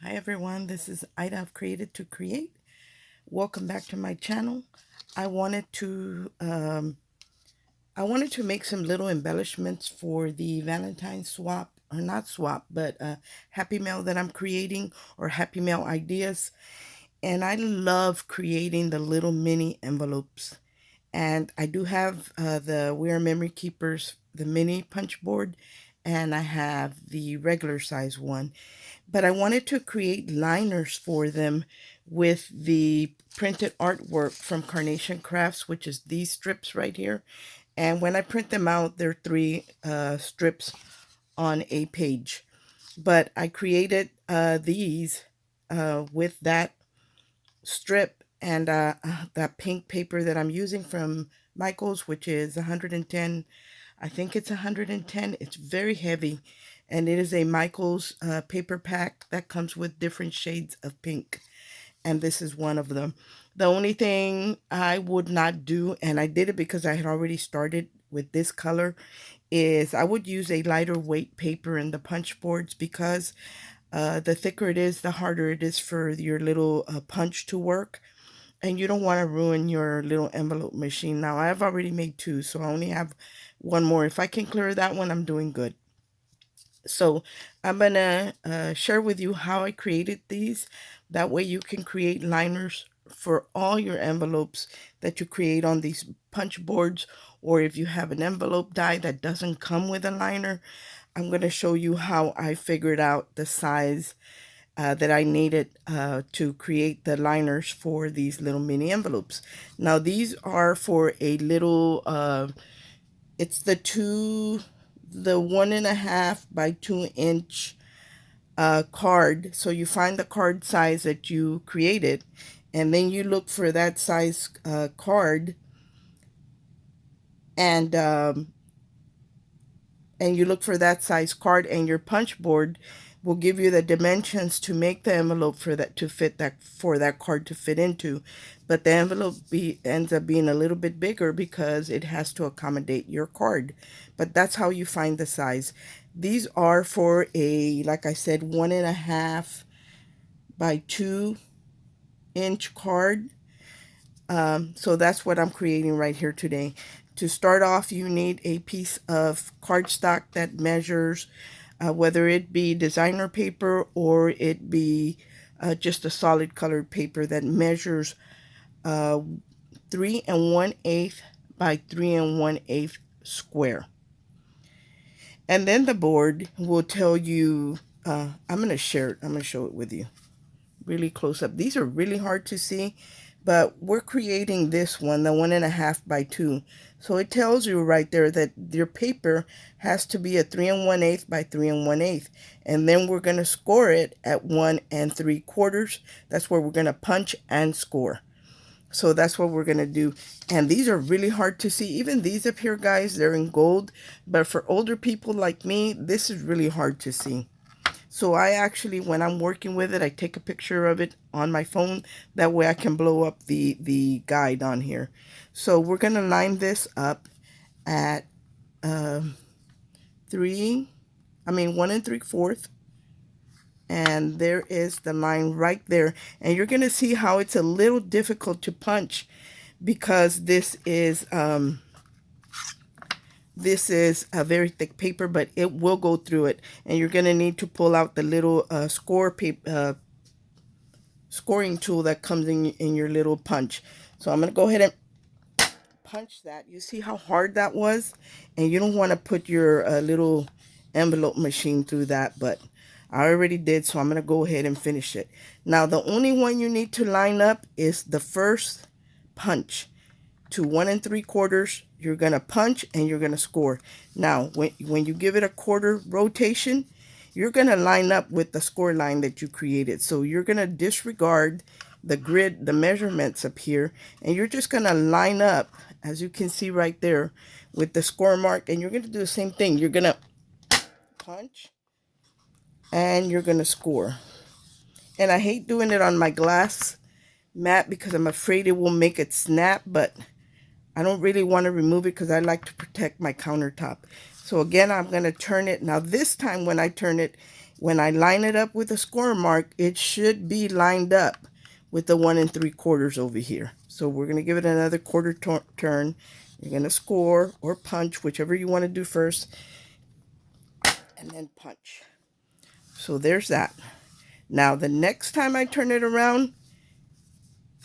Hi everyone, this is Ida of Created to Create. Welcome back to my channel. I wanted to make some little embellishments for the Valentine's swap, or not swap, but Happy Mail that I'm creating, or Happy Mail ideas. And I love creating the little mini envelopes. And I do have the We Are Memory Keepers, the mini punch board, and I have the regular size one. But I wanted to create liners for them with the printed artwork from Carnation Crafts, which is these strips right here. And when I print them out, they're three strips on a page. But I created these with that strip and that pink paper that I'm using from Michaels, which is 110. I think it's 110. It's very heavy, and it is a Michaels paper pack that comes with different shades of pink, and this is one of them. The only thing I would not do, and I did it because I had already started with this color, is I would use a lighter weight paper in the punch boards because the thicker it is, the harder it is for your little punch to work. And you don't want to ruin your little envelope machine. Now, I've already made two, so I only have one more. If I can clear that one, I'm doing good. So I'm going to share with you how I created these. That way you can create liners for all your envelopes that you create on these punch boards. Or if you have an envelope die that doesn't come with a liner, I'm going to show you how I figured out the size that I needed to create the liners for these little mini envelopes. Now these are for a little, it's the 1.5 by 2 inch card. So you find the card size that you created, and then you look for that size card, and um, and you look for that size card, and your punch board will give you the dimensions to make the envelope for that to fit that for that card to fit into. But the envelope ends up being a little bit bigger because it has to accommodate your card. But that's how you find the size. These are for a, like I said, 1.5 by 2 inch card. So that's what I'm creating right here today. To start off, you need a piece of cardstock that measures, whether it be designer paper or it be just a solid colored paper that measures uh, 3 1/8 by 3 1/8 square. And then the board will tell you, I'm going to share it, I'm going to show it with you really close up. These are really hard to see, but we're creating this one, the 1.5 by 2. So it tells you right there that your paper has to be a 3 1/8 by 3 1/8. And then we're going to score it at 1 3/4. That's where we're going to punch and score. So that's what we're going to do. And these are really hard to see. Even these up here, guys, they're in gold. But for older people like me, this is really hard to see. So I actually, when I'm working with it, I take a picture of it on my phone. That way I can blow up the guide on here. So we're going to line this up at uh, 1 3/4. And there is the line right there. And you're going to see how it's a little difficult to punch because this is a very thick paper, but it will go through it. And you're going to need to pull out the little scoring tool that comes in your little punch. So I'm going to go ahead and punch that. You see how hard that was? And you don't want to put your little envelope machine through that, but I already did, so I'm going to go ahead and finish it. Now, the only one you need to line up is the first punch. To 1 3/4, you're going to punch and you're going to score. Now, when you give it a quarter rotation, you're going to line up with the score line that you created. So you're going to disregard the grid, the measurements up here, and you're just going to line up, as you can see right there, with the score mark. And you're going to do the same thing. You're going to punch and you're going to score. And I hate doing it on my glass mat because I'm afraid it will make it snap, but I don't really want to remove it because I like to protect my countertop. So again, I'm going to turn it. Now this time when I turn it, When I line it up with a score mark, it should be lined up with the 1 3/4 over here. So we're going to give it another quarter turn. You're going to score or punch, whichever you want to do first, and then punch. So there's that. Now the next time I turn it around,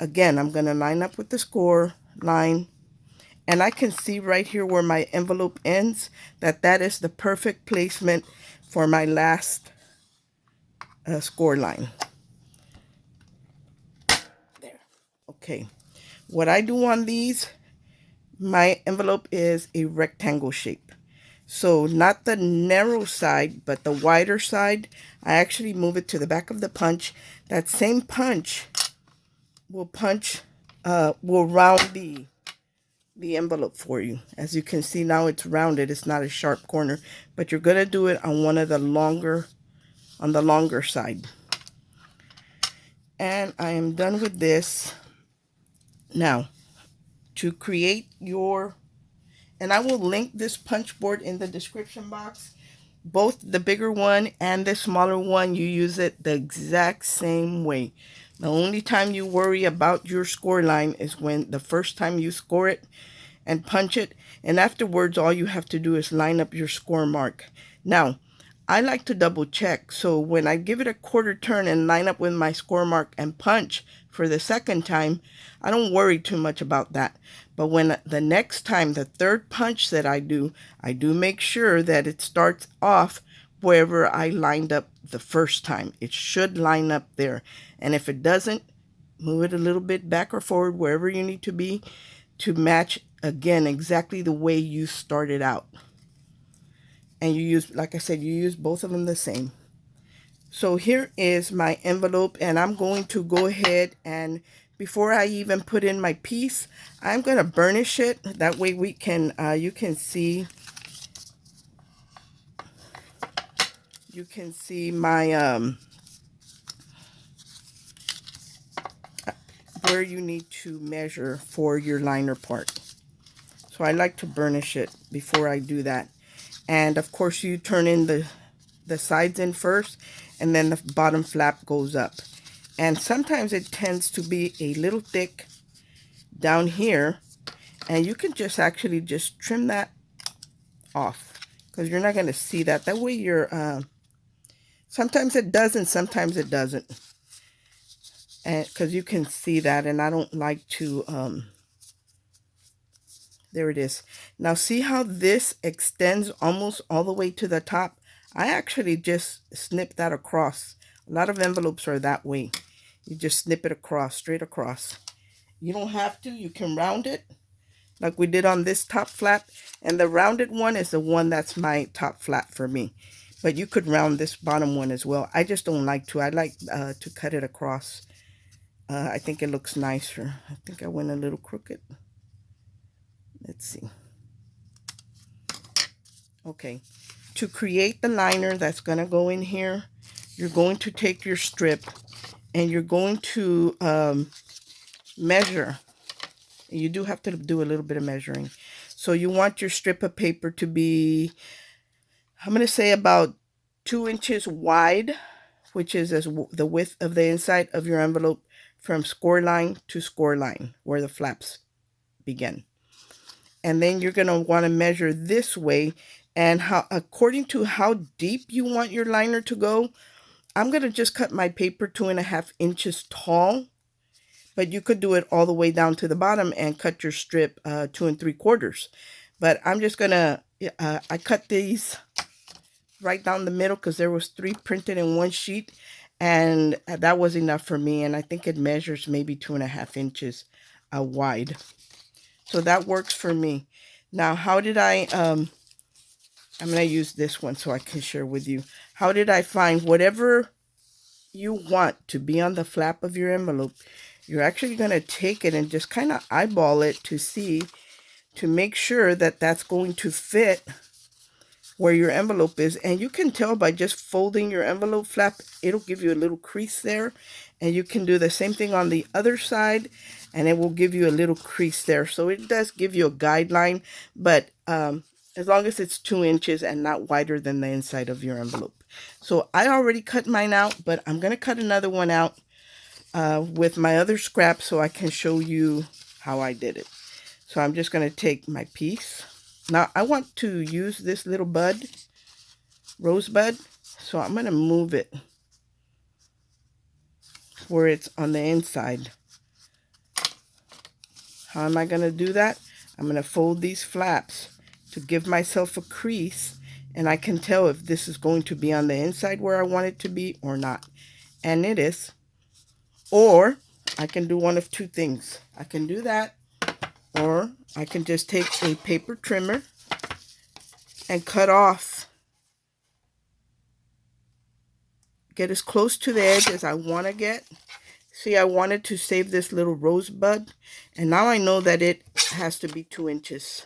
again, I'm going to line up with the score line, and I can see right here where my envelope ends that is the perfect placement for my last score line. There. Okay. What I do on these, my envelope is a rectangle shape. So not the narrow side, but the wider side. I actually move it to the back of the punch. That same punch will round the envelope for you. As you can see now, it's rounded. It's not a sharp corner, but you're going to do it on the longer side. And I am done with this. Now, to create your, and I will link this punch board in the description box. Both the bigger one and the smaller one, you use it the exact same way. The only time you worry about your score line is when the first time you score it and punch it, and afterwards all you have to do is line up your score mark. Now, I like to double check, so when I give it a quarter turn and line up with my score mark and punch for the second time, I don't worry too much about that. But when the next time, the third punch that I do make sure that it starts off wherever I lined up the first time. It should line up there. And if it doesn't, move it a little bit back or forward wherever you need to be to match, again, exactly the way you started out. And you use, like I said, you use both of them the same. So here is my envelope, and I'm going to go ahead and before I even put in my piece, I'm going to burnish it. That way we can, you can see my, where you need to measure for your liner part. So I like to burnish it before I do that. And of course you turn in the sides in first, and then the bottom flap goes up. And sometimes it tends to be a little thick down here, and you can just actually just trim that off because you're not going to see that. That way you're, sometimes it does and sometimes it doesn't. And because you can see that, and I don't like to, there it is. Now see how this extends almost all the way to the top? I actually just snip that across. A lot of envelopes are that way. You just snip it across, straight across. You don't have to. You can round it like we did on this top flap. And the rounded one is the one that's my top flap for me. But you could round this bottom one as well. I just don't like to. I like to cut it across. I think it looks nicer. I think I went a little crooked. Let's see. Okay. To create the liner that's going to go in here, you're going to take your strip and you're going to measure. You do have to do a little bit of measuring. So you want your strip of paper to be, I'm going to say about 2 inches wide, which is as the width of the inside of your envelope from score line to score line, where the flaps begin. And then you're going to want to measure this way, and how, according to how deep you want your liner to go, I'm going to just cut my paper 2.5 inches tall, but you could do it all the way down to the bottom and cut your strip 2 3/4. But I'm just going to, I cut these right down the middle because there was 3 printed in one sheet, and that was enough for me. And I think it measures maybe 2.5 inches wide. So that works for me. Now, how did I'm going to use this one so I can share with you. How did I find whatever you want to be on the flap of your envelope? You're actually going to take it and just kind of eyeball it to see, to make sure that that's going to fit where your envelope is. And you can tell by just folding your envelope flap, it'll give you a little crease there. And you can do the same thing on the other side, and it will give you a little crease there. So it does give you a guideline, but as long as it's 2 inches and not wider than the inside of your envelope. So I already cut mine out, but I'm going to cut another one out with my other scraps so I can show you how I did it. So I'm just going to take my piece. Now I want to use this little bud, rosebud, so I'm going to move it where it's on the inside. How am I going to do that? I'm going to fold these flaps to give myself a crease, and I can tell if this is going to be on the inside where I want it to be or not. And it is. Or I can do one of two things. I can do that, or I can just take a paper trimmer and cut off, get as close to the edge as I want to get. See, I wanted to save this little rosebud, and now I know that it has to be 2 inches.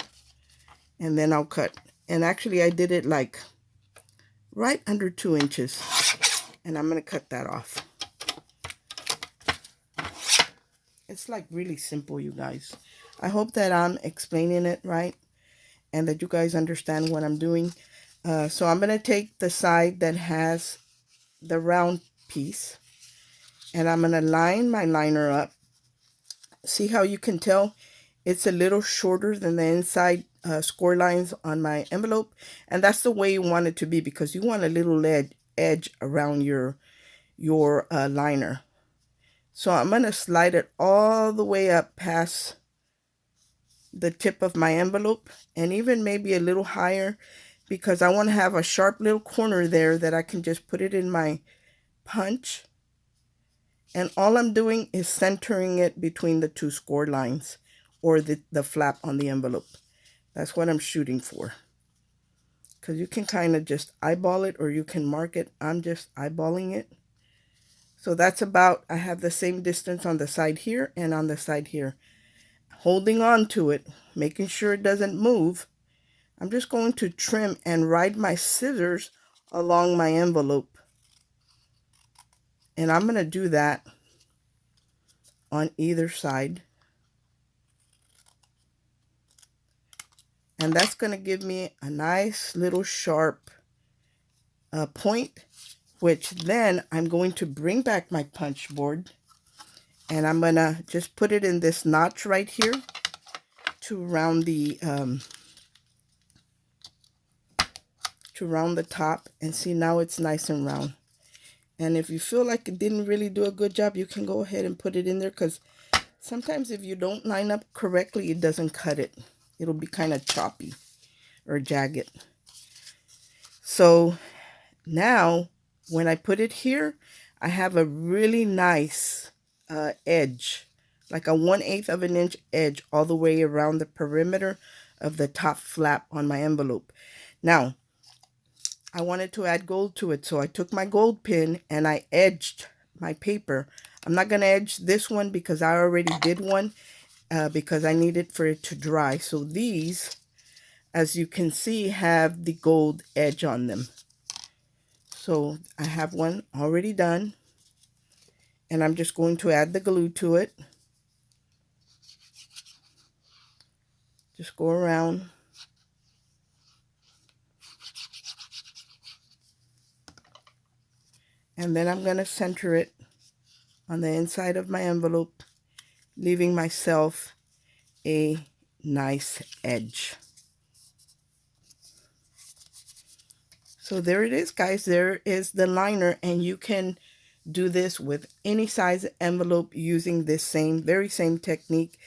And then I'll cut. And actually I did it like right under 2 inches. And I'm going to cut that off. It's like really simple, you guys. I hope that I'm explaining it right and that you guys understand what I'm doing. So I'm going to take the side that has the round piece, and I'm going to line my liner up. See how you can tell it's a little shorter than the inside score lines on my envelope, and that's the way you want it to be because you want a little edge around your liner. So I'm going to slide it all the way up past the tip of my envelope, and even maybe a little higher, because I want to have a sharp little corner there that I can just put it in my punch. And all I'm doing is centering it between the two score lines, or the flap on the envelope. That's what I'm shooting for. Because you can kind of just eyeball it, or you can mark it. I'm just eyeballing it. So that's about, I have the same distance on the side here and on the side here. Holding on to it, making sure it doesn't move. I'm just going to trim and ride my scissors along my envelope. And I'm going to do that on either side. And that's going to give me a nice little sharp point, which then I'm going to bring back my punch board, and I'm going to just put it in this notch right here to round the top. And see, now it's nice and round. And if you feel like it didn't really do a good job, you can go ahead and put it in there, because sometimes if you don't line up correctly, it doesn't cut it. It'll be kind of choppy or jagged. So now when I put it here, I have a really nice edge, like a 1/8 of an inch edge all the way around the perimeter of the top flap on my envelope. Now, I wanted to add gold to it, so I took my gold pin and I edged my paper. I'm not going to edge this one because I already did one because I needed for it to dry. So these, as you can see, have the gold edge on them. So I have one already done, and I'm just going to add the glue to it. Just go around. And then I'm going to center it on the inside of my envelope, leaving myself a nice edge. So there it is, guys. There is the liner, and you can do this with any size envelope using this very same technique.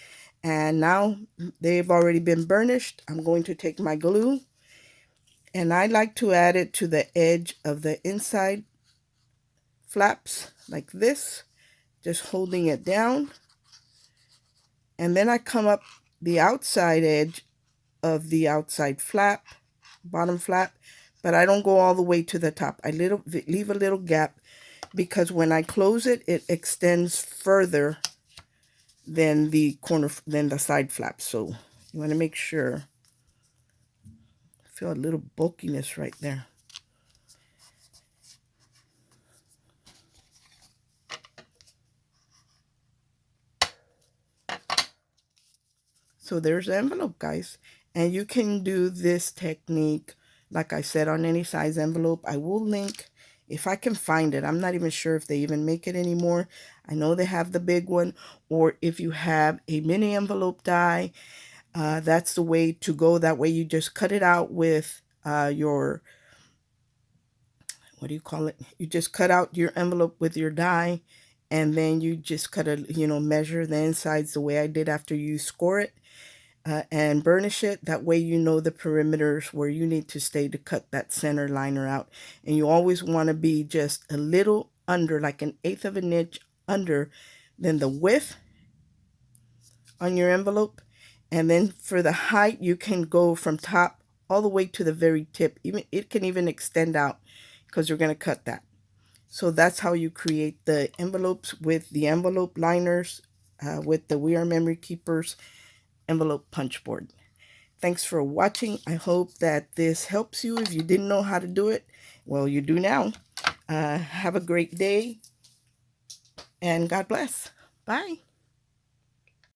And now they've already been burnished. I'm going to take my glue, and I like to add it to the edge of the inside flaps like this, just holding it down. And then I come up the outside edge of the outside flap, bottom flap, but I don't go all the way to the top. I leave a little gap, because when I close it, it extends further than the side flap. So you want to make sure. I feel a little bulkiness right there. So there's the envelope, guys. And you can do this technique like I said, on any size envelope. I will link if I can find it. I'm not even sure if they even make it anymore. I know they have the big one, or if you have a mini envelope die, that's the way to go. That way you just cut it out with your, what do you call it? You just cut out your envelope with your die, and then you just cut a, measure the insides the way I did after you score it, and burnish it. That way you know the perimeters where you need to stay to cut that center liner out. And you always want to be just a little under, like an eighth of an inch under than the width on your envelope. And then for the height, you can go from top all the way to the very tip. Even it can even extend out because you're going to cut that. So that's how you create the envelopes with the envelope liners, with the We Are Memory Keepers envelope punch board. Thanks for watching. I hope that this helps you. If you didn't know how to do it, well, you do now. Have a great day, and God bless. Bye.